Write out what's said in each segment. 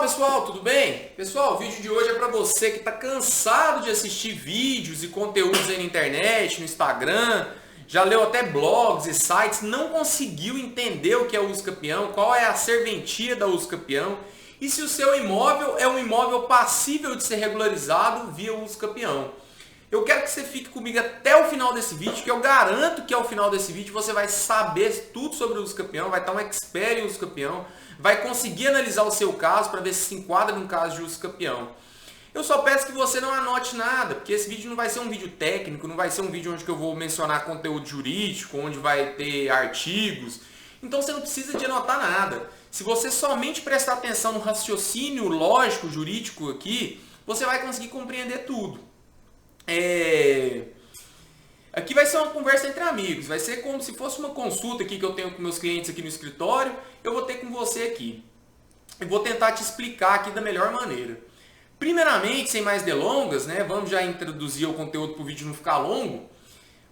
pessoal, tudo bem? Pessoal, o vídeo de hoje é para você que está cansado de assistir vídeos e conteúdos aí na internet, no Instagram, já leu até blogs e sites, não conseguiu entender o que é o uso capião, qual é a serventia da uso capião e se o seu imóvel é um imóvel passível de ser regularizado via uso capião. Eu quero que você fique comigo até o final desse vídeo, que eu garanto que ao final desse vídeo você vai saber tudo sobre o uso capião, vai estar um expert em uso capião, vai conseguir analisar o seu caso para ver se enquadra num caso de uso capião. Eu só peço que você não anote nada, porque esse vídeo não vai ser um vídeo técnico, não vai ser um vídeo onde eu vou mencionar conteúdo jurídico, onde vai ter artigos. Então você não precisa de anotar nada. Se você somente prestar atenção no raciocínio lógico jurídico aqui, você vai conseguir compreender tudo. Aqui vai ser uma conversa entre amigos, vai ser como se fosse uma consulta aqui que eu tenho com meus clientes aqui no escritório, eu vou ter com você aqui. Eu vou tentar te explicar aqui da melhor maneira. Primeiramente, sem mais delongas, né, vamos já introduzir o conteúdo para o vídeo não ficar longo.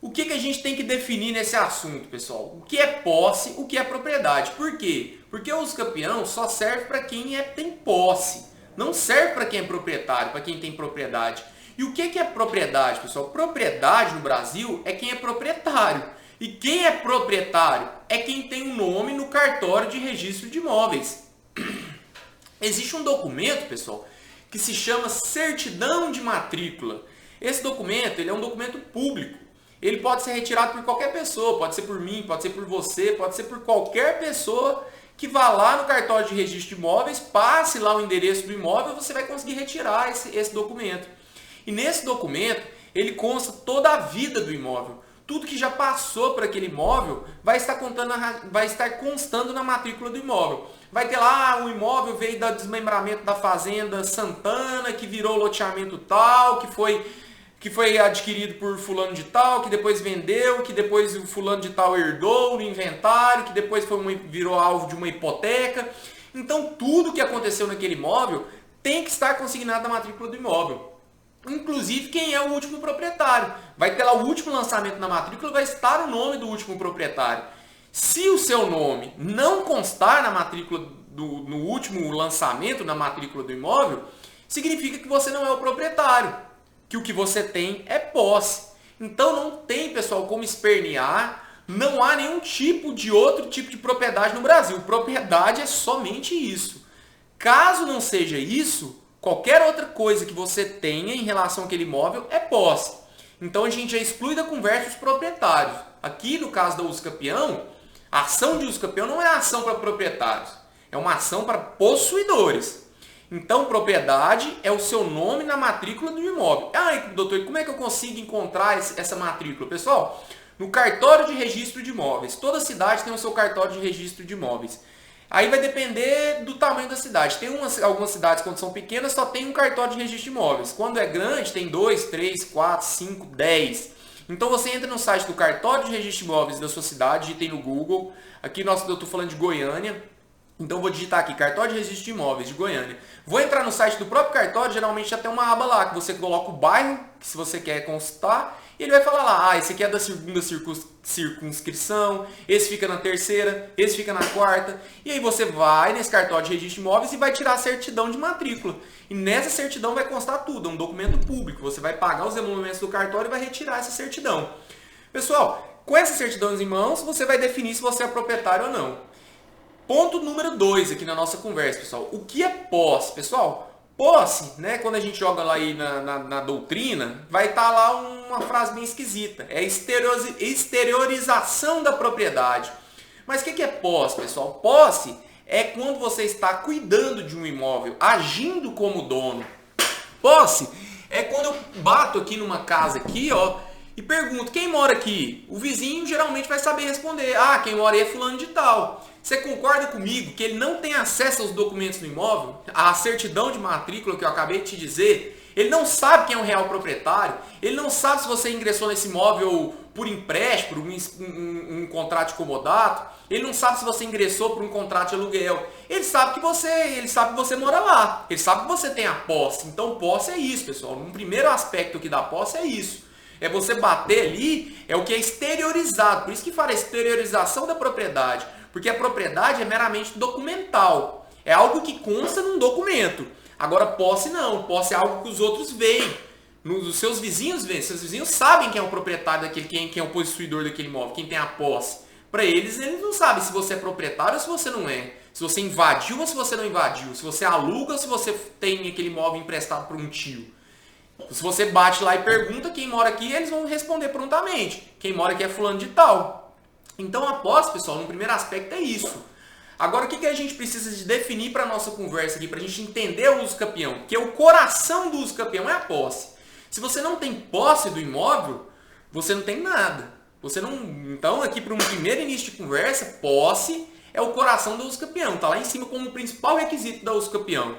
O que a gente tem que definir nesse assunto, pessoal? O que é posse, o que é propriedade. Por quê? Porque o uso capião só serve para quem tem posse, não serve para quem é proprietário, para quem tem propriedade. E o que é propriedade, pessoal? Propriedade no Brasil é quem é proprietário. E quem é proprietário é quem tem um nome no cartório de registro de imóveis. Existe um documento, pessoal, que se chama certidão de matrícula. Esse documento, ele é um documento público. Ele pode ser retirado por qualquer pessoa, pode ser por mim, pode ser por você, pode ser por qualquer pessoa que vá lá no cartório de registro de imóveis, passe lá o endereço do imóvel, você vai conseguir retirar esse documento. E nesse documento, ele consta toda a vida do imóvel. Tudo que já passou por aquele imóvel vai estar constando na matrícula do imóvel. Vai ter lá, o imóvel veio do desmembramento da fazenda Santana, que virou loteamento tal, que foi adquirido por fulano de tal, que depois vendeu, que depois o fulano de tal herdou no inventário, que depois virou alvo de uma hipoteca. Então, tudo que aconteceu naquele imóvel tem que estar consignado na matrícula do imóvel. Inclusive quem é o último proprietário. Vai ter lá o último lançamento na matrícula, vai estar o nome do último proprietário. Se o seu nome não constar na matrícula no último lançamento na matrícula do imóvel, significa que você não é o proprietário, que o que você tem é posse. Então não tem, pessoal, como espernear, não há nenhum outro tipo de propriedade no Brasil. Propriedade é somente isso. Caso não seja isso, qualquer outra coisa que você tenha em relação àquele imóvel é posse. Então a gente já exclui da conversa os proprietários. Aqui no caso da uso capião, a ação de uso capião não é ação para proprietários, é uma ação para possuidores. Então propriedade é o seu nome na matrícula do imóvel. Ah, doutor, como é que eu consigo encontrar essa matrícula? Pessoal, no cartório de registro de imóveis, toda cidade tem o seu cartório de registro de imóveis. Aí vai depender do tamanho da cidade. Tem algumas cidades, quando são pequenas, só tem um cartório de registro de imóveis. Quando é grande, tem 2, 3, 4, 5, 10. Então você entra no site do cartório de registro de imóveis da sua cidade, digita no Google. Aqui eu estou falando de Goiânia. Então vou digitar aqui, cartório de registro de imóveis de Goiânia. Vou entrar no site do próprio cartório, geralmente já tem uma aba lá, que você coloca o bairro, que se você quer consultar, e ele vai falar lá, esse aqui é da segunda circunscrição, esse fica na terceira, esse fica na quarta. E aí você vai nesse cartório de registro de imóveis e vai tirar a certidão de matrícula. E nessa certidão vai constar tudo, é um documento público. Você vai pagar os emolumentos do cartório e vai retirar essa certidão. Pessoal, com essas certidões em mãos, você vai definir se você é proprietário ou não. Ponto número 2 aqui na nossa conversa, pessoal. O que é posse? Pessoal, posse, né, quando a gente joga lá aí na doutrina, vai estar lá uma frase bem esquisita. É exteriorização da propriedade. Mas o que é posse, pessoal? Posse é quando você está cuidando de um imóvel, agindo como dono. Posse é quando eu bato aqui numa casa aqui, ó, e pergunto, quem mora aqui? O vizinho geralmente vai saber responder. Ah, quem mora aí é fulano de tal. Você concorda comigo que ele não tem acesso aos documentos do imóvel? A certidão de matrícula que eu acabei de te dizer, ele não sabe quem é o real proprietário, ele não sabe se você ingressou nesse imóvel por empréstimo, um contrato de comodato, ele não sabe se você ingressou por um contrato de aluguel. Ele sabe que você mora lá, ele sabe que você tem a posse. Então posse é isso, pessoal. Um primeiro aspecto aqui da posse é isso. É você bater ali, é o que é exteriorizado. Por isso que fala exteriorização da propriedade. Porque a propriedade é meramente documental. É algo que consta num documento. Agora, posse não. Posse é algo que os outros veem. Os seus vizinhos veem. Seus vizinhos sabem quem é o proprietário daquele, quem é o possuidor daquele imóvel, quem tem a posse. Para eles não sabem se você é proprietário ou se você não é. Se você invadiu ou se você não invadiu. Se você aluga ou se você tem aquele imóvel emprestado por um tio. Se você bate lá e pergunta quem mora aqui, eles vão responder prontamente. Quem mora aqui é fulano de tal. Então, a posse, pessoal, no primeiro aspecto é isso. Agora, o que a gente precisa de definir para a nossa conversa aqui, para a gente entender o uso capião? Porque o coração do uso capião é a posse. Se você não tem posse do imóvel, você não tem nada. Você não. Então, aqui para um primeiro início de conversa, posse é o coração do uso capião. Está lá em cima como o principal requisito da uso capião.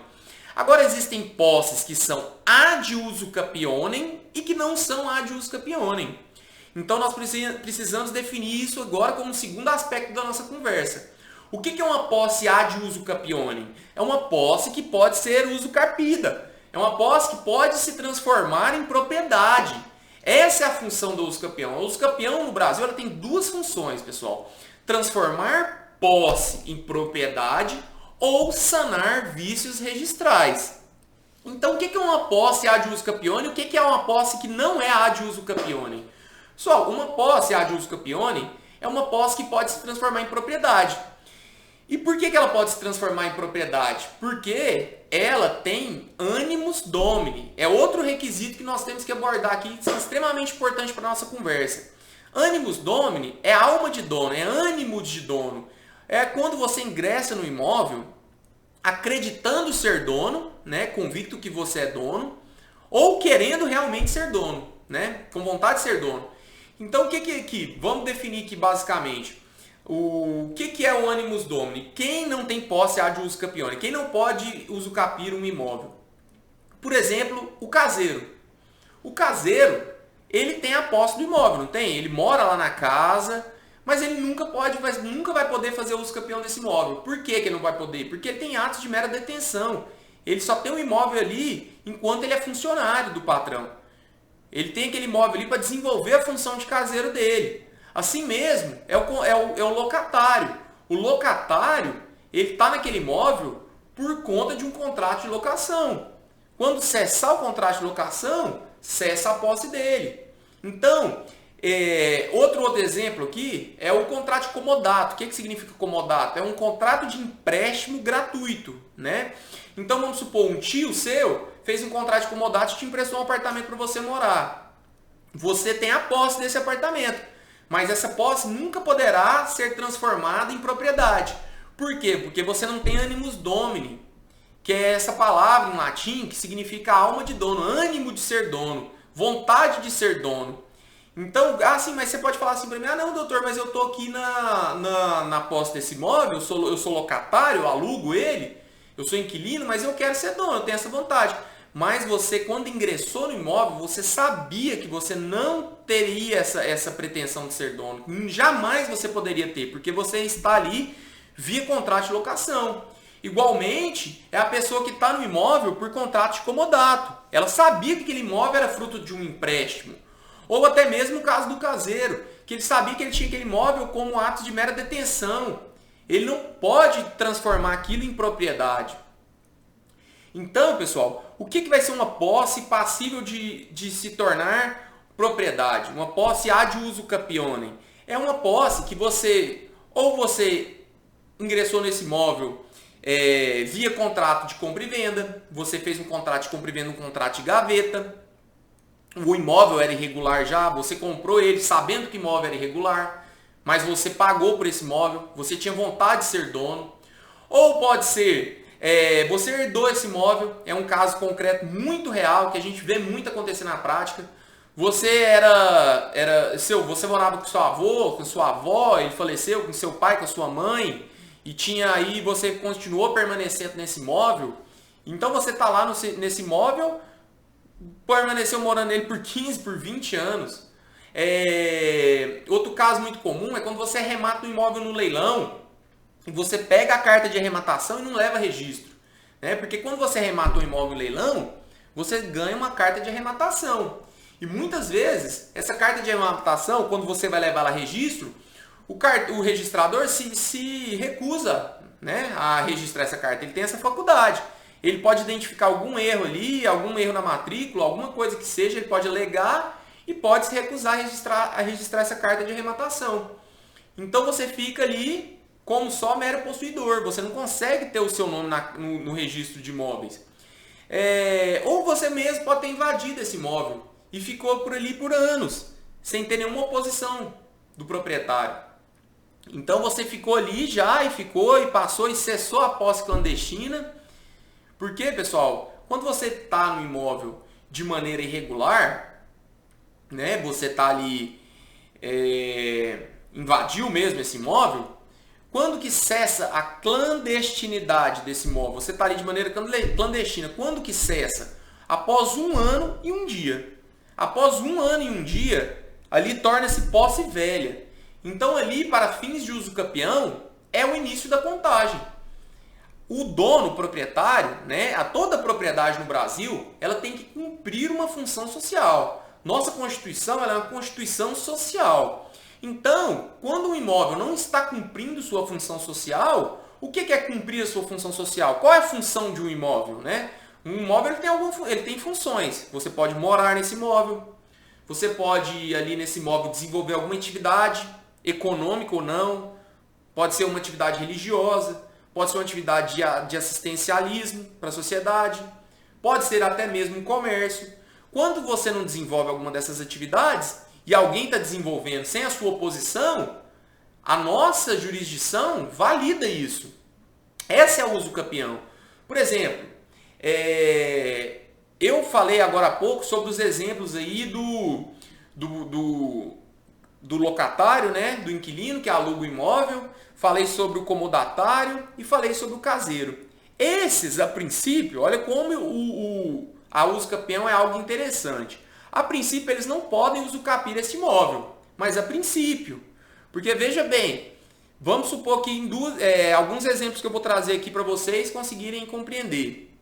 Agora, existem posses que são ad uso capionem e que não são ad uso capionem. Então, nós precisamos definir isso agora como segundo aspecto da nossa conversa. O que é uma posse ad uso capionem? É uma posse que pode ser uso carpida. É uma posse que pode se transformar em propriedade. Essa é a função do uso capião. O uso capião no Brasil ela tem duas funções, pessoal. Transformar posse em propriedade ou sanar vícios registrais. Então, o que é uma posse ad uso capionem? O que é uma posse que não é ad uso capionem? Pessoal, uma posse ad uso capionem é uma posse que pode se transformar em propriedade. E por que ela pode se transformar em propriedade? Porque ela tem animus domini. É outro requisito que nós temos que abordar aqui, que é extremamente importante para a nossa conversa. Animus domini é alma de dono, é ânimo de dono. É quando você ingressa no imóvel acreditando ser dono, né, convicto que você é dono, ou querendo realmente ser dono, né, com vontade de ser dono. Então, o que é aqui? Vamos definir aqui basicamente. O que é o animus domini? Quem não tem posse ad uso capionem? Quem não pode usucapir um imóvel? Por exemplo, o caseiro. O caseiro, ele tem a posse do imóvel, não tem? Ele mora lá na casa, mas ele nunca vai poder fazer uso capião desse imóvel. Por que ele não vai poder? Porque ele tem atos de mera detenção. Ele só tem o imóvel ali enquanto ele é funcionário do patrão. Ele tem aquele imóvel ali para desenvolver a função de caseiro dele. Assim mesmo, é o locatário. O locatário, ele está naquele imóvel por conta de um contrato de locação. Quando cessar o contrato de locação, cessa a posse dele. Então, outro exemplo aqui é o contrato de comodato. O que significa comodato? É um contrato de empréstimo gratuito, né? Então, vamos supor, um tio seu fez um contrato de comodato e te emprestou um apartamento para você morar. Você tem a posse desse apartamento. Mas essa posse nunca poderá ser transformada em propriedade. Por quê? Porque você não tem animus domini, que é essa palavra em latim que significa alma de dono, ânimo de ser dono, vontade de ser dono. Então, sim, mas você pode falar assim para mim, não, doutor, mas eu estou aqui na posse desse imóvel, eu sou locatário, eu alugo ele, eu sou inquilino, mas eu quero ser dono, eu tenho essa vontade. Mas você, quando ingressou no imóvel, você sabia que você não teria essa pretensão de ser dono. Jamais você poderia ter, porque você está ali via contrato de locação. Igualmente, é a pessoa que está no imóvel por contrato de comodato. Ela sabia que aquele imóvel era fruto de um empréstimo. Ou até mesmo o caso do caseiro, que ele sabia que ele tinha aquele imóvel como ato de mera detenção. Ele não pode transformar aquilo em propriedade. Então, pessoal, o que vai ser uma posse passível de se tornar propriedade? Uma posse ad uso capionem. É uma posse que você ingressou nesse imóvel via contrato de compra e venda, você fez um contrato de compra e venda, um contrato de gaveta, o imóvel era irregular já, você comprou ele sabendo que o imóvel era irregular, mas você pagou por esse imóvel, você tinha vontade de ser dono. Ou pode ser... você herdou esse imóvel, é um caso concreto muito real, que a gente vê muito acontecer na prática. Você você morava com seu avô, com sua avó, ele faleceu, com seu pai, com a sua mãe, e você continuou permanecendo nesse imóvel. Então você está lá nesse imóvel, permaneceu morando nele por 15, por 20 anos. Outro caso muito comum é quando você arremata um imóvel no leilão, e você pega a carta de arrematação e não leva registro. Né? Porque quando você arremata um imóvel em leilão, você ganha uma carta de arrematação. E muitas vezes, essa carta de arrematação, quando você vai levar ela a registro, o registrador se recusa né, a registrar essa carta. Ele tem essa faculdade. Ele pode identificar algum erro ali, algum erro na matrícula, alguma coisa que seja, ele pode alegar e pode se recusar a registrar essa carta de arrematação. Então você fica ali como só mero possuidor, você não consegue ter o seu nome no registro de imóveis. Ou você mesmo pode ter invadido esse imóvel e ficou por ali por anos, sem ter nenhuma oposição do proprietário. Então você ficou ali já e passou e cessou a posse clandestina. Porque, pessoal, quando você está no imóvel de maneira irregular, né, você está ali, invadiu mesmo esse imóvel, quando que cessa a clandestinidade desse imóvel? Você está ali de maneira clandestina. Quando que cessa? Após 1 ano e 1 dia. Após 1 ano e 1 dia, ali torna-se posse velha. Então ali, para fins de uso capião, é o início da contagem. O dono, o proprietário, né, toda a propriedade no Brasil, ela tem que cumprir uma função social. Nossa Constituição ela é uma Constituição social. Então, quando um imóvel não está cumprindo sua função social, o que é cumprir a sua função social? Qual é a função de um imóvel, né? Um imóvel ele tem funções. Você pode morar nesse imóvel, você pode ali nesse imóvel desenvolver alguma atividade econômica ou não, pode ser uma atividade religiosa, pode ser uma atividade de assistencialismo para a sociedade, pode ser até mesmo um comércio. Quando você não desenvolve alguma dessas atividades e alguém está desenvolvendo sem a sua oposição, a nossa jurisdição valida isso. Esse é o uso capião. Por exemplo, eu falei agora há pouco sobre os exemplos aí do locatário, né, do inquilino que aluga o imóvel, falei sobre o comodatário e falei sobre o caseiro. Esses, a princípio, olha como a uso capião é algo interessante. A princípio, eles não podem usucapir esse imóvel, mas a princípio. Porque, veja bem, vamos supor que alguns exemplos que eu vou trazer aqui para vocês conseguirem compreender.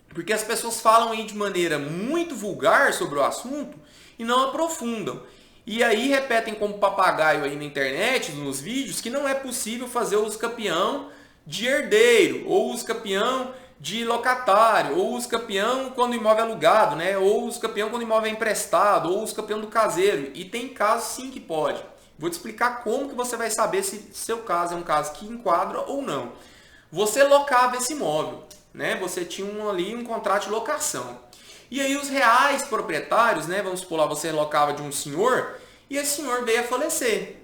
Porque as pessoas falam aí de maneira muito vulgar sobre o assunto e não aprofundam. E aí repetem como papagaio aí na internet, nos vídeos, que não é possível fazer o uso capião de herdeiro, ou uso capião de locatário, ou uso capião quando o imóvel é alugado, né? Ou uso capião quando o imóvel é emprestado, ou uso capião do caseiro. E tem casos sim que pode. Vou te explicar como que você vai saber se seu caso é um caso que enquadra ou não. Você locava esse imóvel, né? Você tinha ali um contrato de locação. E aí os reais proprietários, né? Vamos supor lá, você locava de um senhor e esse senhor veio a falecer.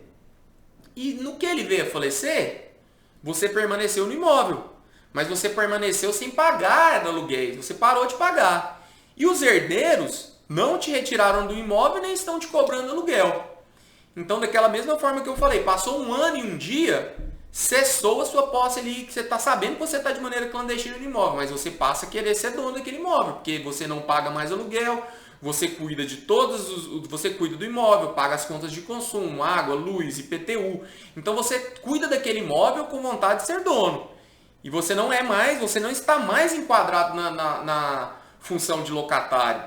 E no que ele veio a falecer, você permaneceu no imóvel. Mas você permaneceu sem pagar aluguéis, você parou de pagar. E os herdeiros não te retiraram do imóvel nem estão te cobrando aluguel. Então, daquela mesma forma que eu falei, passou 1 ano e 1 dia, cessou a sua posse ali, que você está sabendo que você está de maneira clandestina no imóvel, mas você passa a querer ser dono daquele imóvel, porque você não paga mais aluguel, você cuida de você cuida do imóvel, paga as contas de consumo, água, luz, IPTU. Então você cuida daquele imóvel com vontade de ser dono. E você não está mais enquadrado na função de locatário.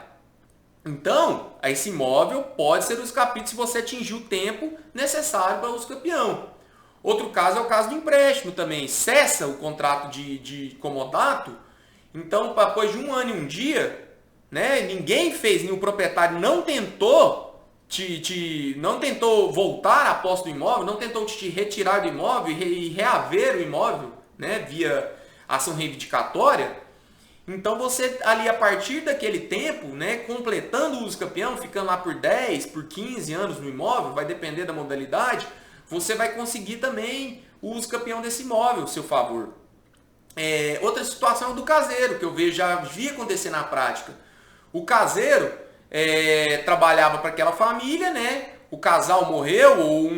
Então, esse imóvel pode ser usucapido se você atingir o tempo necessário para o usucapião. Outro caso é o caso do empréstimo também. Cessa o contrato de comodato, então, depois de 1 ano e 1 dia, né, ninguém fez, nenhum proprietário não tentou não tentou voltar à posse do imóvel, não tentou te retirar do imóvel e reaver o imóvel, né, via ação reivindicatória. Então você ali a partir daquele tempo, né, completando o uso capião, ficando lá por 10, por 15 anos no imóvel, vai depender da modalidade, você vai conseguir também o uso capião desse imóvel, a seu favor. Outra situação é do caseiro, que eu já vi acontecer na prática. O caseiro trabalhava para aquela família, né? O casal morreu, ou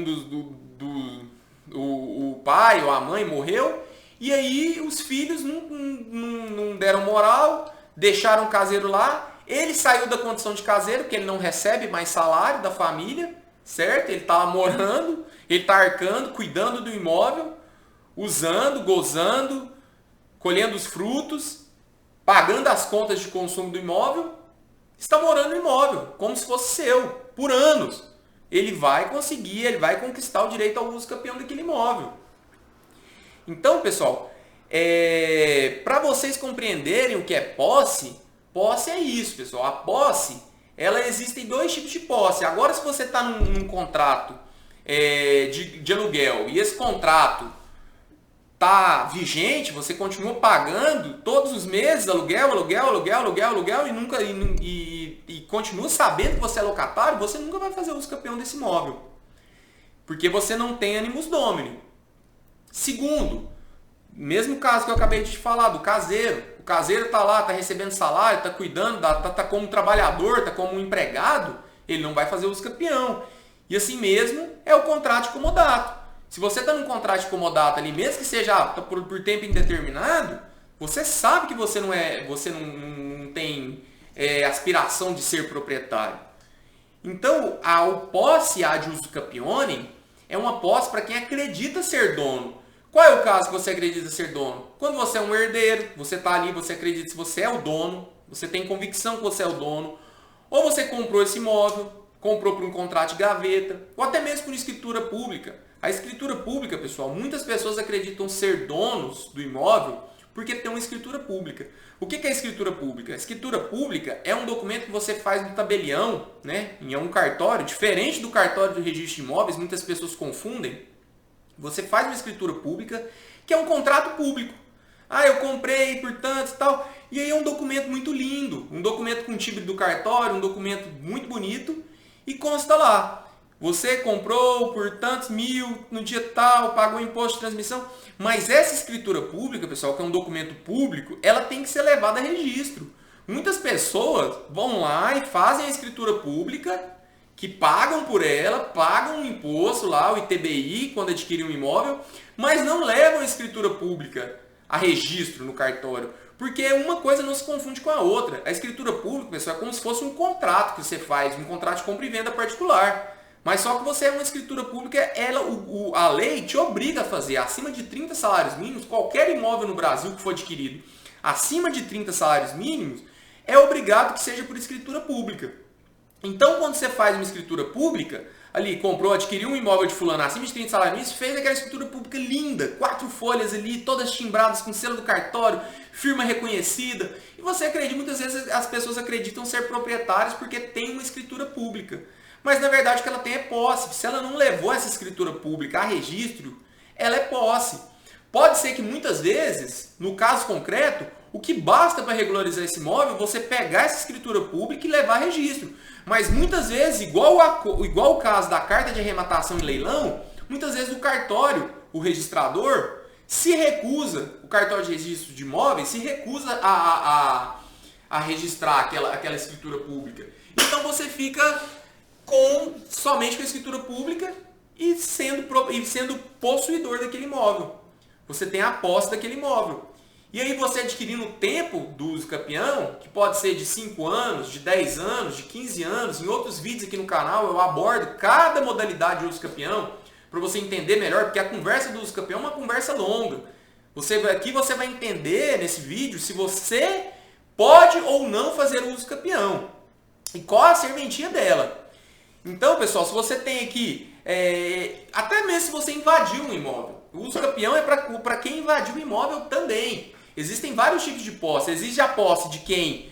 o pai ou a mãe morreu, e aí os filhos não deram moral, deixaram o caseiro lá. Ele saiu da condição de caseiro, porque ele não recebe mais salário da família, certo? Ele está morando, ele está arcando, cuidando do imóvel, usando, gozando, colhendo os frutos, pagando as contas de consumo do imóvel, está morando no imóvel, como se fosse seu, por anos. Ele vai conseguir, ele vai conquistar o direito ao uso capião daquele imóvel. Então, pessoal, para vocês compreenderem o que é posse, posse é isso, pessoal. A posse, ela existe em dois tipos de posse. Agora, se você está num contrato de aluguel e esse contrato está vigente, você continua pagando todos os meses aluguel e nunca e continua sabendo que você é locatário, você nunca vai fazer uso campeão desse imóvel, porque você não tem animus domini. Segundo, mesmo caso que eu acabei de te falar do caseiro, o caseiro está lá, está recebendo salário, está cuidando, está como trabalhador, está como empregado, ele não vai fazer uso campeão. E assim mesmo é o contrato de comodato. Se você está num contrato de comodato ali, mesmo que seja por tempo indeterminado, você sabe que você não tem aspiração de ser proprietário. Então, o posse ad uso campione é uma posse para quem acredita ser dono. Qual é o caso que você acredita ser dono? Quando você é um herdeiro, você está ali, você acredita que você é o dono, você tem convicção que você é o dono, ou você comprou esse imóvel, comprou por um contrato de gaveta, ou até mesmo por escritura pública. A escritura pública, pessoal, muitas pessoas acreditam ser donos do imóvel porque tem uma escritura pública. O que é a escritura pública? A escritura pública é um documento que você faz no tabelião, né, em um cartório, diferente do cartório do registro de imóveis, muitas pessoas confundem. Você faz uma escritura pública, que é um contrato público. Eu comprei por tanto e tal. E aí é um documento muito lindo, um documento com timbre do cartório, um documento muito bonito, e consta lá. Você comprou por tantos mil no dia tal, pagou imposto de transmissão. Mas essa escritura pública, pessoal, que é um documento público, ela tem que ser levada a registro. Muitas pessoas vão lá e fazem a escritura pública, que pagam por ela, pagam um imposto lá, o ITBI, quando adquirem um imóvel, mas não levam a escritura pública a registro no cartório. Porque uma coisa não se confunde com a outra. A escritura pública, pessoal, é como se fosse um contrato que você faz, um contrato de compra e venda particular. Mas só que você é uma escritura pública, a lei te obriga a fazer acima de 30 salários mínimos, qualquer imóvel no Brasil que for adquirido acima de 30 salários mínimos, é obrigado que seja por escritura pública. Então, quando você faz uma escritura pública, ali, comprou, adquiriu um imóvel de fulano acima de 30 salários mínimos, fez aquela escritura pública linda, 4 folhas ali, todas timbradas com selo do cartório, firma reconhecida. E você acredita, muitas vezes as pessoas acreditam ser proprietários porque tem uma escritura pública. Mas na verdade o que ela tem é posse. Se ela não levou essa escritura pública a registro, ela é posse. Pode ser que muitas vezes, no caso concreto, o que basta para regularizar esse imóvel é você pegar essa escritura pública e levar a registro. Mas muitas vezes, igual o caso da carta de arrematação e leilão, muitas vezes o cartório, o registrador, se recusa, o cartório de registro de imóveis se recusa a registrar aquela escritura pública. Então você fica somente com a escritura pública e sendo possuidor daquele imóvel. Você tem a posse daquele imóvel. E aí você adquirindo o tempo do uso campeão, que pode ser de 5 anos, de 10 anos, de 15 anos, em outros vídeos aqui no canal eu abordo cada modalidade de uso campeão, para você entender melhor, porque a conversa do uso campeão é uma conversa longa. Aqui você vai entender nesse vídeo se você pode ou não fazer o uso campeão. E qual a serventia dela. Então, pessoal, se você tem aqui, até mesmo se você invadiu um imóvel, o uso campeão é para quem invadiu o imóvel também. Existem vários tipos de posse. Existe a posse de quem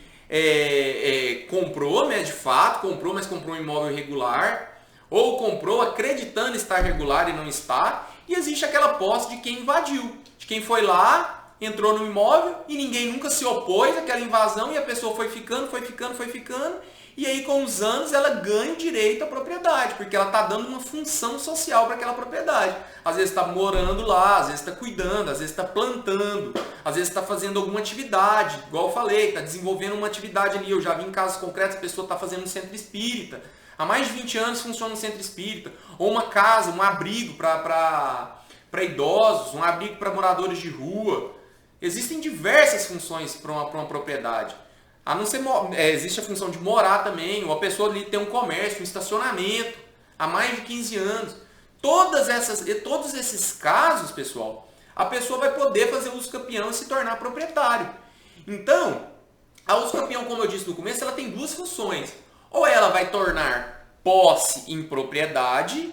comprou, né, de fato, comprou, mas comprou um imóvel irregular, ou comprou acreditando estar regular e não está. E existe aquela posse de quem invadiu, de quem foi lá, entrou no imóvel e ninguém nunca se opôs àquela invasão e a pessoa foi ficando. E aí, com os anos, ela ganha o direito à propriedade, porque ela está dando uma função social para aquela propriedade. Às vezes está morando lá, às vezes está cuidando, às vezes está plantando, às vezes está fazendo alguma atividade, igual eu falei, está desenvolvendo uma atividade ali. Eu já vi em casos concretos, a pessoa está fazendo um centro espírita. Há mais de 20 anos funciona um centro espírita. Ou uma casa, um abrigo para idosos, um abrigo para moradores de rua. Existem diversas funções para uma propriedade. A não ser, existe a função de morar também, ou a pessoa ali tem um comércio, um estacionamento, há mais de 15 anos. Todos esses casos, pessoal, a pessoa vai poder fazer uso campeão e se tornar proprietário. Então, a uso campeão, como eu disse no começo, ela tem duas funções. Ou ela vai tornar posse em propriedade,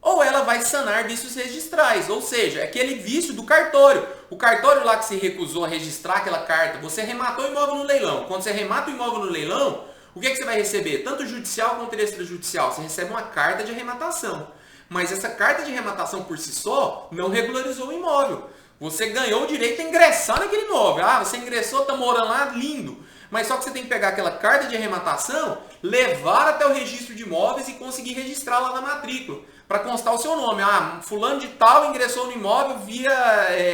ou ou ela vai sanar vícios registrais, ou seja, aquele vício do cartório. O cartório lá que se recusou a registrar aquela carta, você arrematou o imóvel no leilão. Quando você arremata o imóvel no leilão, o que você vai receber? Tanto judicial quanto extrajudicial. Você recebe uma carta de arrematação. Mas essa carta de arrematação por si só não regularizou o imóvel. Você ganhou o direito a ingressar naquele imóvel. Ah, você ingressou, está morando lá, lindo. Mas só que você tem que pegar aquela carta de arrematação, levar até o registro de imóveis e conseguir registrar lá na matrícula, para constar o seu nome. Ah, fulano de tal ingressou no imóvel via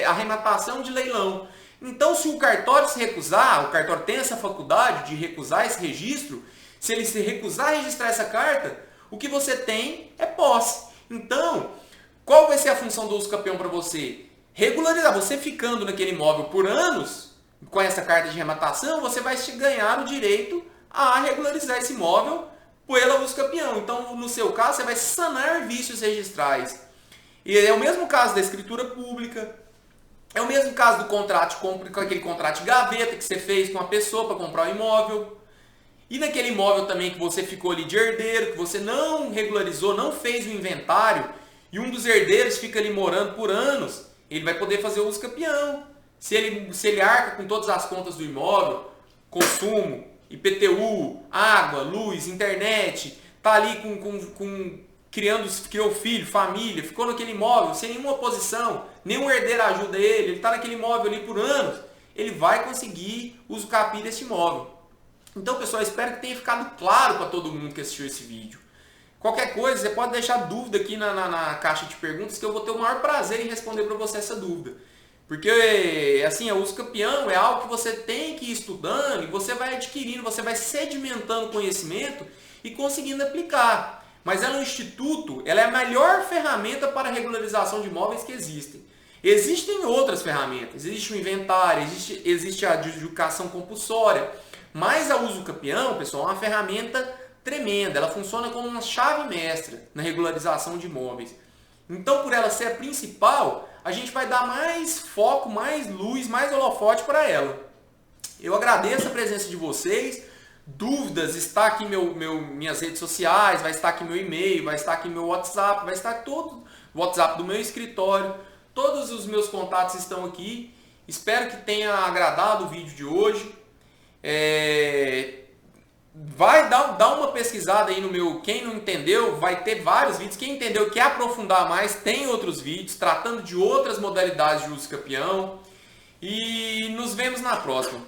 arrematação de leilão. Então, se o cartório se recusar, o cartório tem essa faculdade de recusar esse registro, se ele se recusar a registrar essa carta, o que você tem é posse. Então, qual vai ser a função do uso campeão para você? Regularizar. Você ficando naquele imóvel por anos, com essa carta de arrematação, você vai ganhar o direito a regularizar esse imóvel pela uso campeão. Então, no seu caso, você vai sanar vícios registrais. E é o mesmo caso da escritura pública, é o mesmo caso do contrato de compra, com aquele contrato de gaveta que você fez com a pessoa para comprar o imóvel. E naquele imóvel também que você ficou ali de herdeiro, que você não regularizou, não fez o inventário, e um dos herdeiros fica ali morando por anos, ele vai poder fazer o uso campeão. Se ele arca com todas as contas do imóvel, consumo, IPTU, água, luz, internet, tá ali criou filho, família, ficou naquele imóvel sem nenhuma oposição, nenhum herdeiro ajuda ele está naquele imóvel ali por anos, ele vai conseguir usufruir desse imóvel. Então, pessoal, espero que tenha ficado claro para todo mundo que assistiu esse vídeo. Qualquer coisa, você pode deixar dúvida aqui na caixa de perguntas, que eu vou ter o maior prazer em responder para você essa dúvida. Porque, assim, o uso campeão é algo que você tem que ir estudando e você vai adquirindo, você vai sedimentando conhecimento e conseguindo aplicar. Mas ela é um instituto, ela é a melhor ferramenta para a regularização de imóveis que existem. Existem outras ferramentas, existe o inventário, existe a adjudicação compulsória, mas a uso campeão, pessoal, é uma ferramenta tremenda, ela funciona como uma chave mestra na regularização de imóveis. Então, por ela ser a principal, a gente vai dar mais foco, mais luz, mais holofote para ela. Eu agradeço a presença de vocês. Dúvidas, está aqui minhas redes sociais, vai estar aqui meu e-mail, vai estar aqui meu WhatsApp, vai estar todo o WhatsApp do meu escritório. Todos os meus contatos estão aqui. Espero que tenha agradado o vídeo de hoje. Vai dar uma pesquisada aí no meu, quem não entendeu, vai ter vários vídeos, quem entendeu quer aprofundar mais, tem outros vídeos tratando de outras modalidades de uso campeão, e nos vemos na próxima.